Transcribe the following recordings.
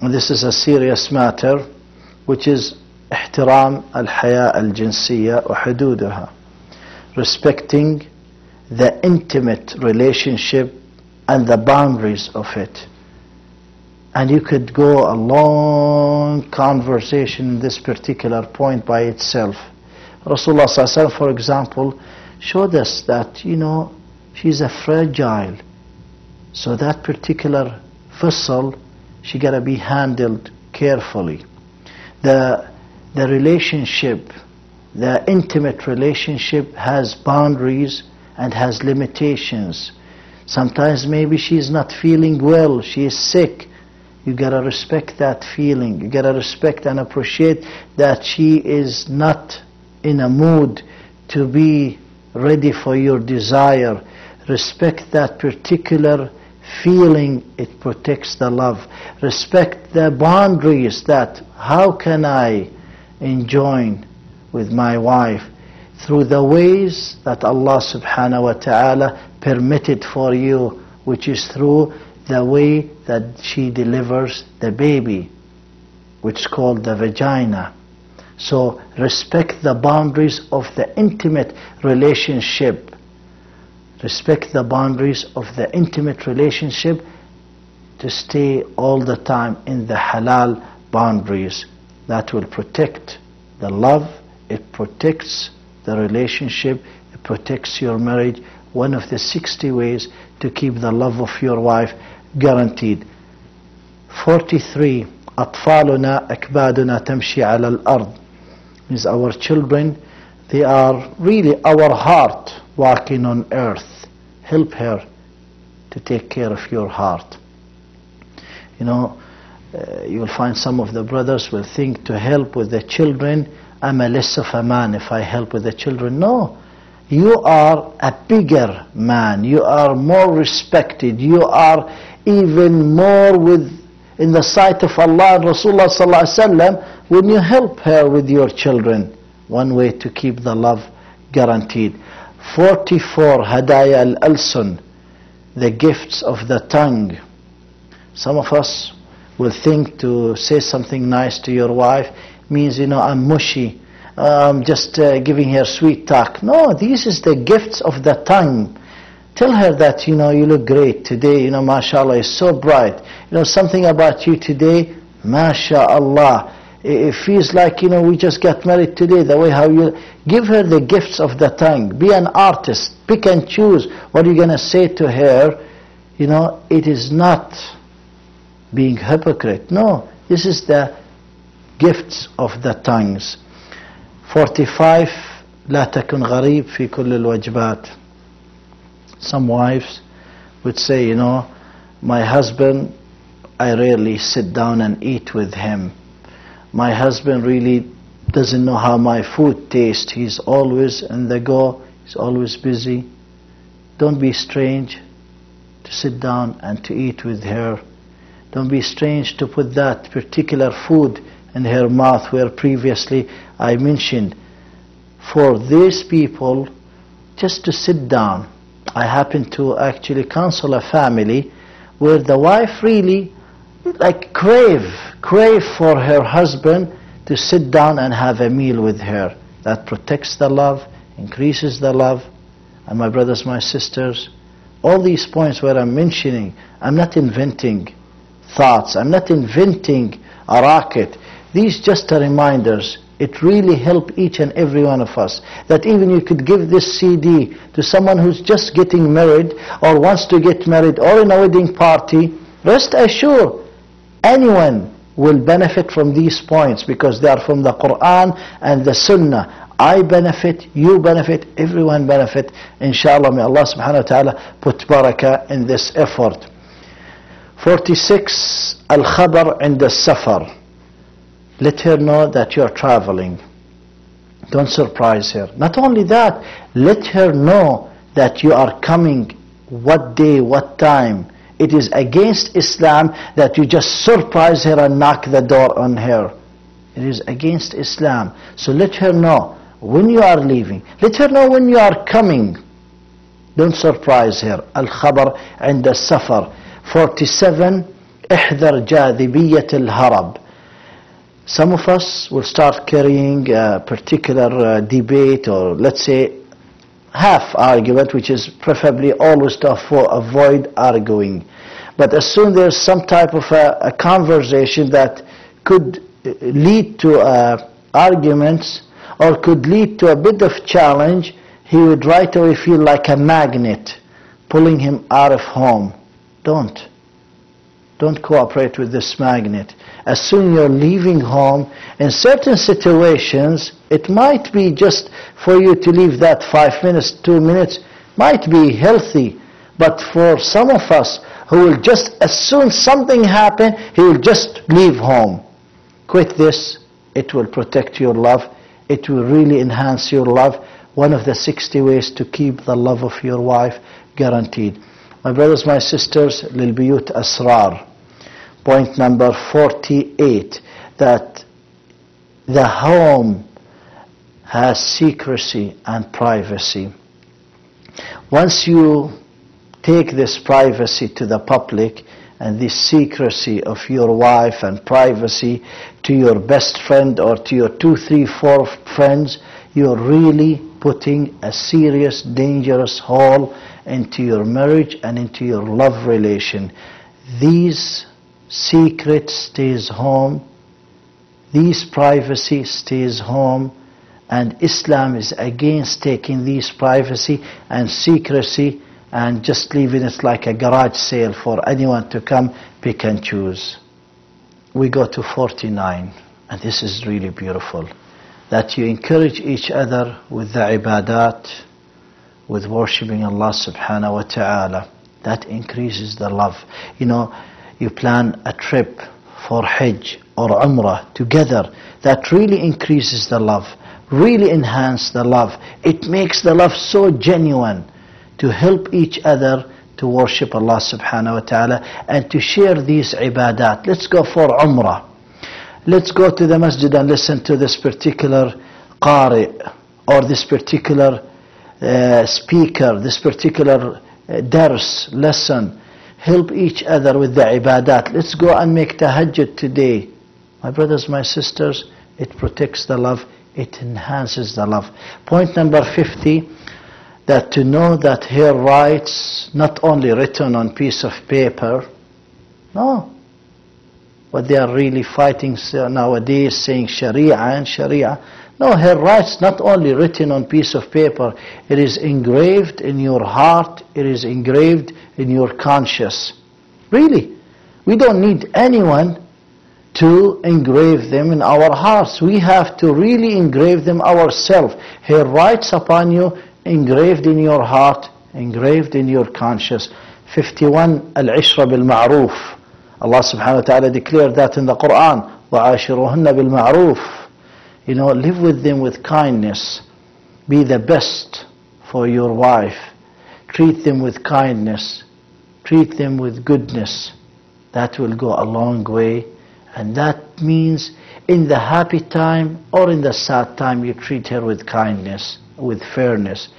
And this is a serious matter, which is احترام الحياة الجنسية وحدودها, respecting the intimate relationship and the boundaries of it. And you could go a long conversation in this particular point by itself. Rasulullah ﷺ, for example, showed us that, she's a fragile. So that particular vessel, she got to be handled carefully. The relationship, the intimate relationship has boundaries and has limitations. Sometimes maybe she's not feeling well, she is sick. You got to respect that feeling. You got to respect and appreciate that she is not in a mood to be ready for your desire. Respect that particular feeling, it protects the love. Respect the boundaries, that how can I enjoy with my wife through the ways that Allah subhanahu wa ta'ala permitted for you, which is through the way that she delivers the baby, which is called the vagina. So respect the boundaries of the intimate relationship. Respect the boundaries of the intimate relationship to stay all the time in the halal boundaries. That will protect the love, it protects the relationship, it protects your marriage. One of the 60 ways to keep the love of your wife guaranteed. 43. أطفالنا أكبادنا تمشي على الأرض, means our children, they are really our heart walking on earth. Help her to take care of your heart. You will find some of the brothers will think to help with the children, I'm a less of a man if I help with the children. No, you are a bigger man, you are more respected, you are even more in the sight of Allah and Rasulullah sallallahu alaihi wasallam when you help her with your children. One way to keep the love guaranteed. 44. Hadaya al-alsun, the gifts of the tongue. Some of us will think to say something nice to your wife means, I'm mushy, I'm just giving her sweet talk. No, this is the gifts of the tongue. Tell her that, you look great today, mashallah, is so bright. Something about you today, mashallah. It feels like, we just got married today, the way how you... Give her the gifts of the tongue. Be an artist. Pick and choose what you're going to say to her. It is not being hypocrite. No, this is the gifts of the tongues. 45. لا تكن غريب في كل الوجبات. Some wives would say, my husband, I rarely sit down and eat with him. My husband really doesn't know how my food tastes. He's always on the go. He's always busy. Don't be strange to sit down and to eat with her. Don't be strange to put that particular food in her mouth, where previously I mentioned for these people just to sit down. I happen to actually counsel a family where the wife really crave for her husband to sit down and have a meal with her. That protects the love, increases the love. And my brothers, my sisters, all these points where I'm mentioning, I'm not inventing thoughts, I'm not inventing a rocket. These just are reminders. It really helps each and every one of us. That even you could give this CD to someone who's just getting married or wants to get married or in a wedding party. Rest assured, anyone will benefit from these points because they are from the Quran and the Sunnah. I benefit, you benefit, everyone benefit. Inshallah, may Allah subhanahu wa ta'ala put barakah in this effort. 46. Al-khabar inda safar. Let her know that you are traveling. Don't surprise her. Not only that, let her know that you are coming, what day, what time. It is against Islam that you just surprise her and knock the door on her. It is against Islam. So let her know when you are leaving. Let her know when you are coming. Don't surprise her. Al-khabar inda safar. 47. احذر جاذبية الهرب. Some of us will start carrying a particular debate, or let's say half argument, which is preferably always to avoid arguing. But as soon there's some type of a conversation that could lead to arguments or could lead to a bit of challenge, he would right away feel like a magnet pulling him out of home. Don't cooperate with this magnet. As soon you're leaving home, in certain situations, it might be just for you to leave that 5 minutes, 2 minutes, might be healthy. But for some of us who will just, as soon something happen, he will just leave home. Quit this. It will protect your love. It will really enhance your love. One of the 60 ways to keep the love of your wife guaranteed. My brothers, my sisters, للبيوت أسرار. Point number 48, that the home has secrecy and privacy. Once you take this privacy to the public and this secrecy of your wife and privacy to your best friend or to your 2, 3, 4 friends, you're really putting a serious, dangerous hole into your marriage and into your love relation. These secret stays home, these privacy stays home, and Islam is against taking these privacy and secrecy and just leaving it like a garage sale for anyone to come pick and choose. We go to 49, and this is really beautiful, that you encourage each other with the ibadat, with worshipping Allah subhanahu wa ta'ala. That increases the love. You plan a trip for Hajj or Umrah together. That really increases the love, really enhances the love. It makes the love so genuine to help each other to worship Allah subhanahu wa ta'ala and to share these ibadat. Let's go for Umrah. Let's go to the masjid and listen to this particular qari or this particular speaker, this particular dars, lesson. Help each other with the ibadat. Let's go and make tahajjud today. My brothers, my sisters, it protects the love, it enhances the love. Point number 50, that to know that her rights not only written on piece of paper, no, what they are really fighting nowadays, saying Sharia and Sharia. No, her rights not only written on piece of paper, it is engraved in your heart, it is engraved in your conscience. Really, we don't need anyone to engrave them in our hearts. We have to really engrave them ourselves. Her rights upon you, engraved in your heart, engraved in your conscience. 51, al-ishra bil-ma'roof. Allah subhanahu wa ta'ala declared that in the Quran. وَعَاشِرُهُنَّ بِالْمَعْرُوفِ. Live with them with kindness. Be the best for your wife. Treat them with kindness. Treat them with goodness. That will go a long way. And that means in the happy time or in the sad time, you treat her with kindness, with fairness.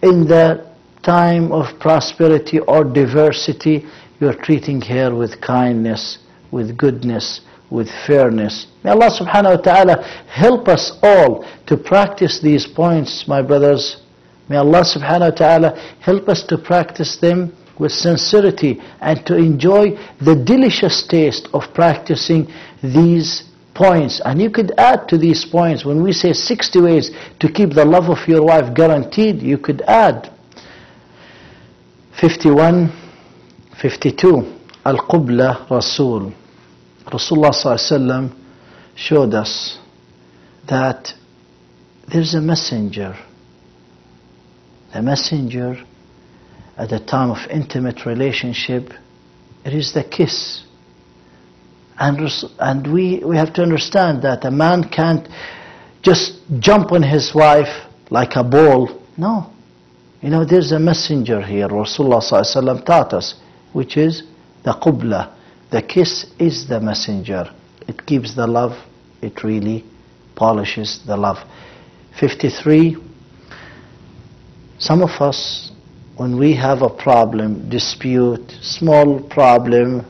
In the time of prosperity or diversity, you're treating her with kindness, with goodness, with fairness. May Allah subhanahu wa ta'ala help us all to practice these points, my brothers. May Allah subhanahu wa ta'ala help us to practice them with sincerity and to enjoy the delicious taste of practicing these points. And you could add to these points, when we say 60 ways to keep the love of your wife guaranteed, you could add 51, 52, Al-Qubla Rasul. Rasulullah sallallahu showed us that there's a messenger. The messenger at the time of intimate relationship, it is the kiss. And we have to understand that a man can't just jump on his wife like a ball. No. There's a messenger here. Rasulullah sallallahu taught us, which is the qubla. The kiss is the messenger. It keeps the love. It really polishes the love. 53. Some of us, when we have a problem, dispute, small problem,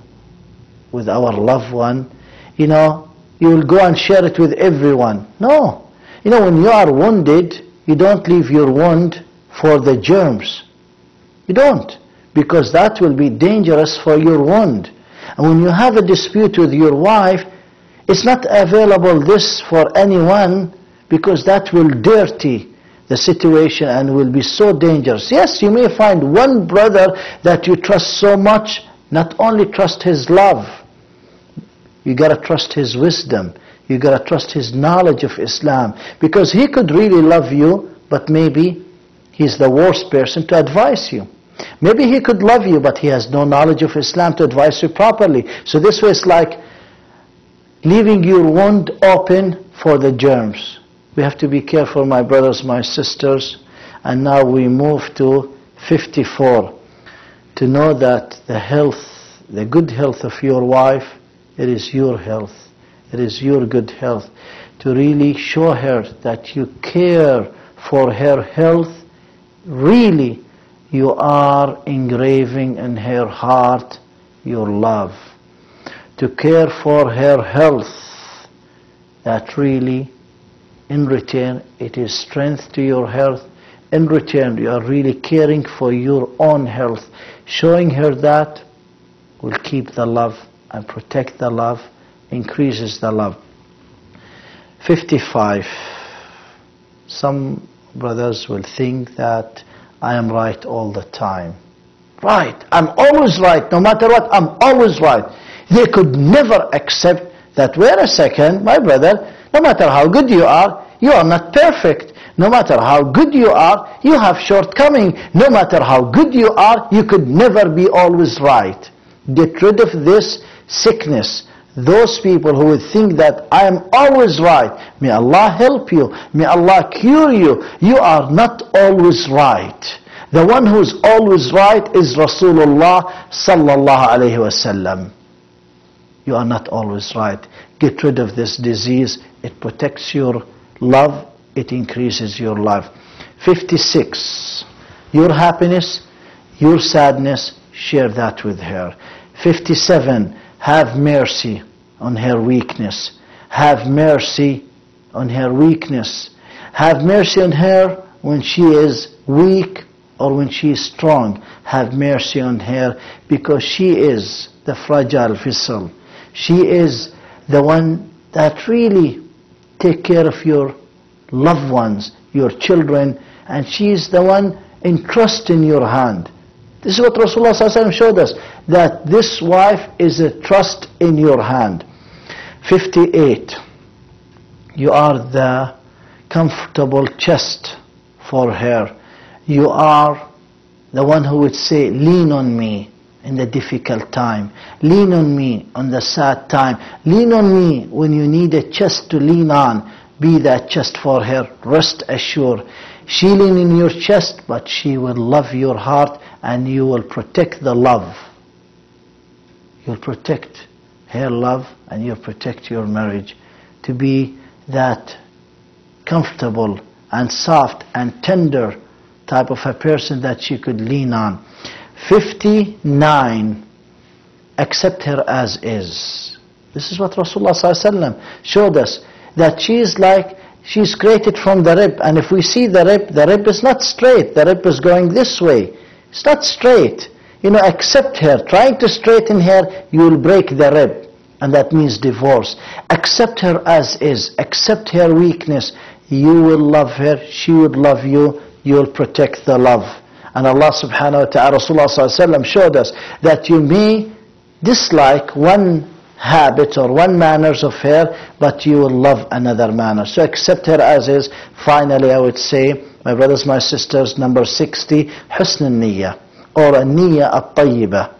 with our loved one, you will go and share it with everyone. No. When you are wounded, you don't leave your wound for the germs. You don't. Because that will be dangerous for your wound. And when you have a dispute with your wife, it's not available this for anyone, because that will dirty the situation and will be so dangerous. Yes, you may find one brother that you trust so much. Not only trust his love, you got to trust his wisdom. You got to trust his knowledge of Islam, because he could really love you, but maybe he's the worst person to advise you. Maybe he could love you, but he has no knowledge of Islam to advise you properly. So this way it's like leaving your wound open for the germs. We have to be careful, my brothers, my sisters. And now we move to 54. To know that the good health of your wife, it is your health. It is your good health. To really show her that you care for her health, really you are engraving in her heart your love. To care for her health, that really in return it is strength to your health. In return you are really caring for your own health. Showing her that will keep the love and protect the love, increases the love. 55. Some brothers will think that I am right all the time. Right, I'm always right. No matter what, I'm always right. They could never accept that, wait a second, my brother, no matter how good you are not perfect. No matter how good you are, you have shortcomings. No matter how good you are, you could never be always right. Get rid of this sickness. Those people who would think that I am always right, may Allah help you, may Allah cure you. You are not always right. The one who is always right is Rasulullah sallallahu alayhi wasallam. You are not always right. Get rid of this disease. It protects your love. It increases your love. 56. Your happiness, your sadness, share that with her. 57. Have mercy on her weakness. Have mercy on her weakness. Have mercy on her when she is weak or when she is strong. Have mercy on her, because she is the fragile vessel. She is the one that really take care of your loved ones, your children, and she is the one entrusted in your hand. This is what Rasulullah ﷺ showed us, that this wife is a trust in your hand. 58. You are the comfortable chest for her. You are the one who would say, lean on me in the difficult time. Lean on me on the sad time. Lean on me when you need a chest to lean on. Be that chest for her. Rest assured. She lean in your chest, but she will love your heart, and you will protect the love. You'll protect her love, and you'll protect your marriage. To be that comfortable and soft and tender type of a person that she could lean on. 59. Accept her as is. This is what Rasulullah ﷺ showed us, that she is like, she's created from the rib, and if we see the rib is not straight. The rib is going this way. It's not straight. Accept her. Trying to straighten her, you will break the rib, and that means divorce. Accept her as is. Accept her weakness. You will love her. She would love you. You will protect the love. And Allah subhanahu wa ta'ala, Rasulullah sallallahu alayhi wa sallam showed us that you may dislike one habit or one manners of her, but you will love another manner. So accept her as is. Finally, I would say, my brothers, my sisters, number 60, husn al-niyya, or a niyya at-tayyibah.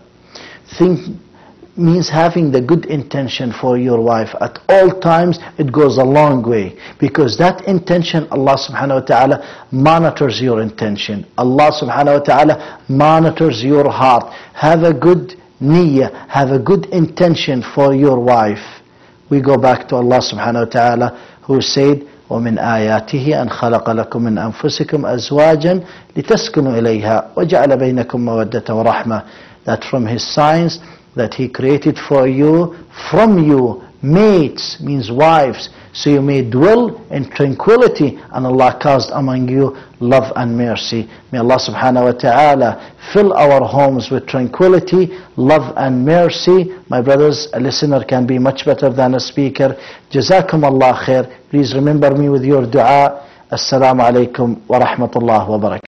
Means having the good intention for your wife at all times. It goes a long way, because that intention, Allah subhanahu wa ta'ala monitors your intention. Allah subhanahu wa ta'ala monitors your heart. Have a good niyyah, have a good intention for your wife. We go back to Allah subhanahu wa ta'ala, who said, وَمِنْ آيَاتِهِ أَنْ خَلَقَ لَكُم مِّنْ أَنفُسِكُمْ أَزْوَاجًا لِتَسْكُنُوا إِلَيْهَا وَجَعَلَ بَيْنَكُم مَّوَدَّةً وَرَحْمَةً. That from His signs, that He created for you, from you, mates, means wives, so you may dwell in tranquility, and Allah caused among you love and mercy. May Allah subhanahu wa ta'ala fill our homes with tranquility, love and mercy. My brothers, a listener can be much better than a speaker. Jazakum Allah khair. Please remember me with your dua. Assalamu alaikum wa rahmatullah wa barakatuh.